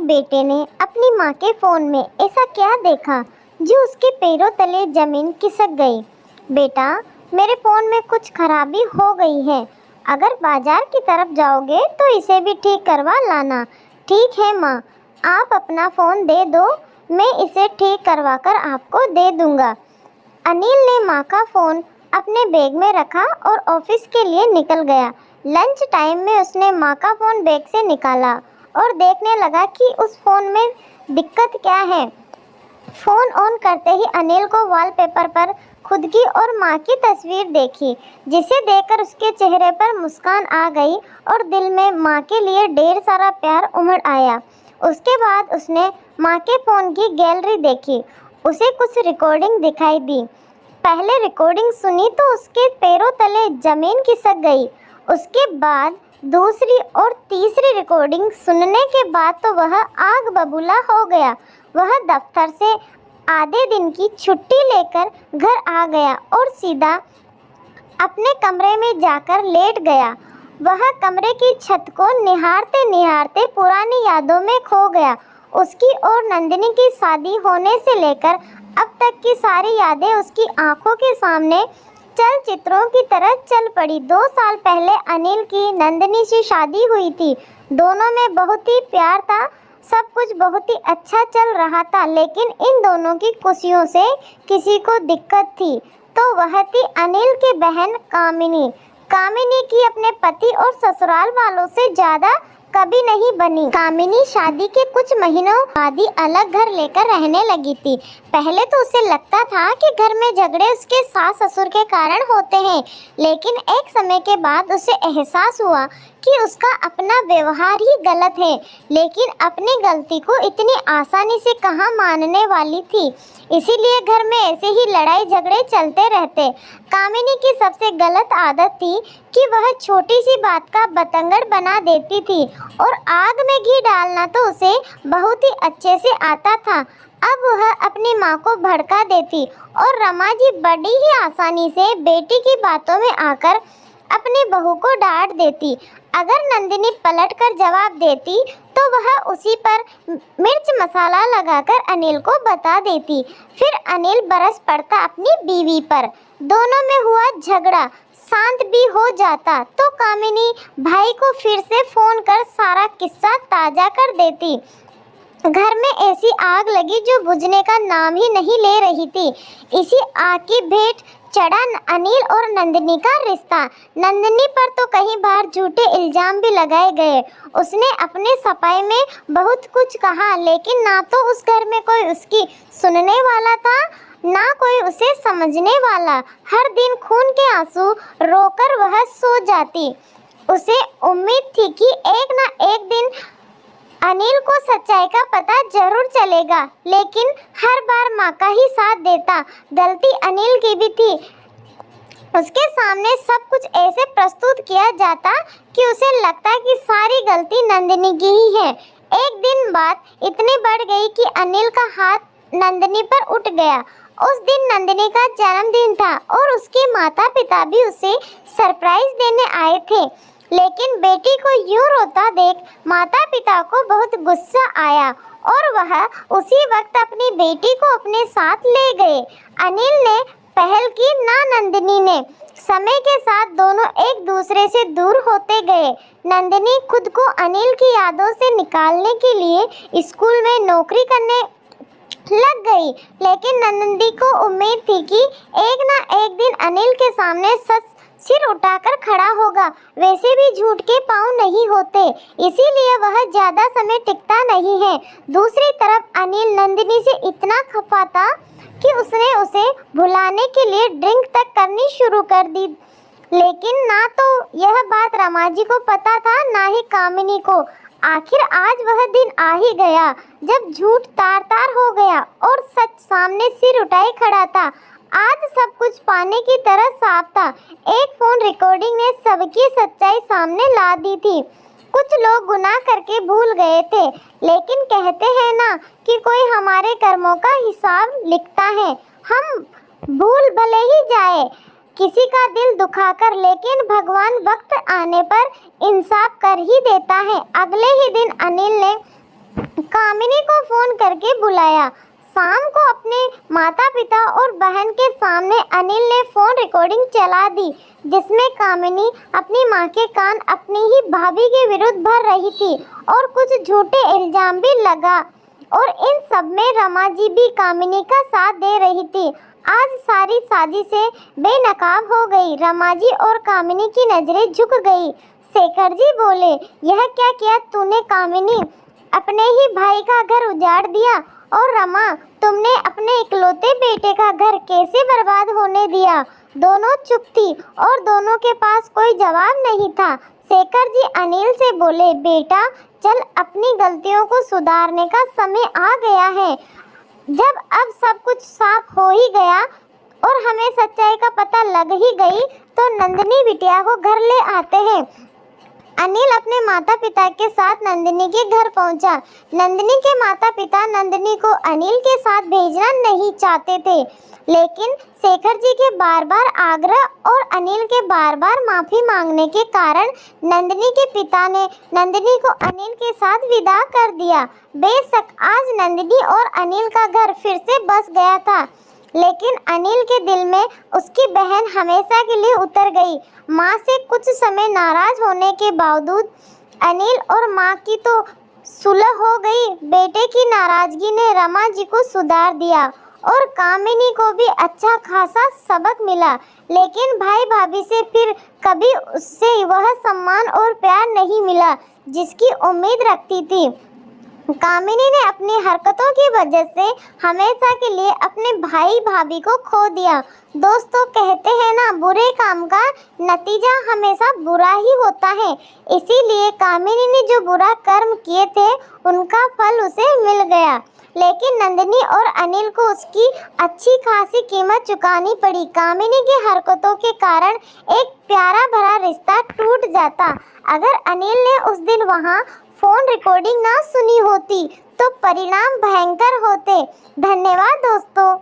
एक बेटे ने अपनी माँ के फ़ोन में ऐसा क्या देखा जो उसके पैरों तले ज़मीन खिसक गई। बेटा, मेरे फ़ोन में कुछ खराबी हो गई है। अगर बाजार की तरफ जाओगे तो इसे भी ठीक करवा लाना। ठीक है माँ, आप अपना फ़ोन दे दो, मैं इसे ठीक करवा कर आपको दे दूँगा। अनिल ने माँ का फ़ोन अपने बैग में रखा और ऑफिस के लिए निकल गया। लंच टाइम में उसने माँ का फ़ोन बैग से निकाला और देखने लगा कि उस फ़ोन में दिक्कत क्या है। फ़ोन ऑन करते ही अनिल को वॉलपेपर पर खुद की और माँ की तस्वीर देखी, जिसे देखकर उसके चेहरे पर मुस्कान आ गई और दिल में माँ के लिए ढेर सारा प्यार उमड़ आया। उसके बाद उसने माँ के फ़ोन की गैलरी देखी। उसे कुछ रिकॉर्डिंग दिखाई दी। पहले रिकॉर्डिंग सुनी तो उसके पैरों तले ज़मीन खिसक गई। उसके बाद दूसरी और तीसरी रिकॉर्डिंग सुनने के बाद तो वह आग बबूला हो गया। वह दफ्तर से आधे दिन की छुट्टी लेकर घर आ गया और सीधा अपने कमरे में जाकर लेट गया। वह कमरे की छत को निहारते निहारते पुरानी यादों में खो गया। उसकी और नंदिनी की शादी होने से लेकर अब तक की सारी यादें उसकी आंखों के सामने चलचित्रों की तरह चल पड़ी। 2 साल पहले अनिल की नंदिनी से शादी हुई थी। दोनों में बहुत ही प्यार था, सब कुछ बहुत ही अच्छा चल रहा था, लेकिन इन दोनों की खुशियों से किसी को दिक्कत थी, तो वह थी अनिल की बहन कामिनी। कामिनी की अपने पति और ससुराल वालों से ज़्यादा कभी नहीं बनी। कामिनी शादी के कुछ महीनों बाद ही अलग घर लेकर रहने लगी थी। पहले तो उसे लगता था कि घर में झगड़े उसके सास ससुर के कारण होते हैं, लेकिन एक समय के बाद उसे एहसास हुआ कि उसका अपना व्यवहार ही गलत है। लेकिन अपनी गलती को इतनी आसानी से कहाँ मानने वाली थी, इसीलिए घर में ऐसे ही लड़ाई झगड़े चलते रहते। कामिनी की सबसे गलत आदत थी कि वह छोटी सी बात का बतंगड़ बना देती थी और आग में घी डालना तो उसे बहुत ही अच्छे से आता था। अब वह अपनी माँ को भड़का देती और रमा जी बड़ी ही आसानी से बेटी की बातों में आकर अपनी बहू को डांट देती। अगर नंदिनी पलट कर जवाब देती तो वह उसी पर मिर्च मसाला लगाकर अनिल को बता देती। फिर अनिल बरस पड़ता अपनी बीवी पर। दोनों में हुआ झगड़ा शांत भी हो जाता तो कामिनी भाई को फिर से फ़ोन कर सारा किस्सा ताज़ा कर देती। घर में ऐसी आग लगी जो बुझने का नाम ही नहीं ले रही थी। इसी आग की भेंट चढ़ा अनिल और नंदिनी का रिश्ता। नंदिनी पर तो कई बार झूठे इल्जाम भी लगाए गए। उसने अपने सफाई में बहुत कुछ कहा, लेकिन ना तो उस घर में कोई उसकी सुनने वाला था, ना कोई उसे समझने वाला। हर दिन खून के आंसू रोकर वह सो जाती। उसे उम्मीद थी कि एक ना एक दिन अनिल को सच्चाई का पता जरूर चलेगा, लेकिन हर बार माँ का ही साथ देता। गलती अनिल की भी थी। उसके सामने सब कुछ ऐसे प्रस्तुत किया जाता कि उसे लगता कि सारी गलती नंदिनी की ही है। एक दिन बात इतनी बढ़ गई कि अनिल का हाथ नंदिनी पर उठ गया। उस दिन नंदिनी का जन्मदिन था और उसके माता पिता भी उसे सरप्राइज देने आए थे, लेकिन बेटी को यूं रोता देख माता पिता को बहुत गुस्सा आया और वह उसी वक्त अपनी बेटी को अपने साथ ले गए। अनिल ने पहल की, ना नंदिनी ने। समय के साथ दोनों एक दूसरे से दूर होते गए। नंदिनी खुद को अनिल की यादों से निकालने के लिए स्कूल में नौकरी करने लग गई, लेकिन नंदी को उम्मीद थी कि एक ना एक दिन अनिल के सामने सच सिर उठाकर खड़ा होगा। वैसे भी झूठ के पाँव नहीं होते, इसीलिए वह ज़्यादा समय टिकता नहीं है। दूसरी तरफ अनिल नंदिनी से इतना खफा था कि उसने उसे भुलाने के लिए ड्रिंक तक करनी शुरू कर दी, लेकिन ना तो यह बात रमा जी को पता था, ना ही कामिनी को। आखिर आज वह दिन आ ही गया जब झूठ तार तार हो गया और सच सामने सिर उठाए खड़ा था। आज सब कुछ पानी की तरह साफ था। एक फोन रिकॉर्डिंग ने सबकी सच्चाई सामने ला दी थी। कुछ लोग गुनाह करके भूल गए थे, लेकिन कहते हैं ना कि कोई हमारे कर्मों का हिसाब लिखता है। हम भूल भले ही जाए किसी का दिल दुखाकर, लेकिन भगवान वक्त आने पर इंसाफ कर ही देता है। अगले ही दिन अनिल ने कामिनी को फोन करके बुलाया। शाम को अपने माता पिता और बहन के सामने अनिल ने फोन रिकॉर्डिंग चला दी, जिसमें कामिनी अपनी मां के कान अपनी ही भाभी के विरुद्ध भर रही थी और कुछ झूठे इल्जाम भी लगा। और इन सब में रमा जी भी कामिनी का साथ दे रही थी। आज सारी साजिशें बेनकाब हो गई। रमा जी और कामिनी की नजरें झुक गई। शेखर जी बोले, यह क्या किया तूने कामिनी? अपने ही भाई का घर उजाड़ दिया। और रमा, तुमने अपने इकलौते बेटे का घर कैसे बर्बाद होने दिया? दोनों चुप थी और दोनों के पास कोई जवाब नहीं था। शेखर जी अनिल से बोले, बेटा चल, अपनी गलतियों को सुधारने का समय आ गया है। जब अब सब कुछ साफ हो ही गया और हमें सच्चाई का पता लग ही गई, तो नंदिनी बिटिया को घर ले आते हैं। अनिल अपने माता पिता के साथ नंदिनी के घर पहुंचा। नंदिनी के माता पिता नंदिनी को अनिल के साथ भेजना नहीं चाहते थे, लेकिन शेखर जी के बार बार आग्रह और अनिल के बार बार माफी मांगने के कारण नंदिनी के पिता ने नंदिनी को अनिल के साथ विदा कर दिया। बेशक आज नंदिनी और अनिल का घर फिर से बस गया था, लेकिन अनिल के दिल में उसकी बहन हमेशा के लिए उतर गई। माँ से कुछ समय नाराज होने के बावजूद अनिल और माँ की तो सुलह हो गई। बेटे की नाराजगी ने रमा जी को सुधार दिया और कामिनी को भी अच्छा खासा सबक मिला, लेकिन भाई भाभी से फिर कभी उससे वह सम्मान और प्यार नहीं मिला जिसकी उम्मीद रखती थी। कामिनी ने अपनी हरकतों की वजह से हमेशा के लिए अपने भाई भाभी को खो दिया। दोस्तों, कहते हैं ना, बुरे काम का नतीजा हमेशा बुरा ही होता है। इसीलिए कामिनी ने जो बुरा कर्म किए थे उनका फल उसे मिल गया, लेकिन नंदिनी और अनिल को उसकी अच्छी खासी कीमत चुकानी पड़ी। कामिनी की हरकतों के कारण एक प्यारा भरा रिश्ता टूट जाता। अगर अनिल ने उस दिन वहाँ फोन रिकॉर्डिंग ना सुनी होती तो परिणाम भयंकर होते। धन्यवाद दोस्तों।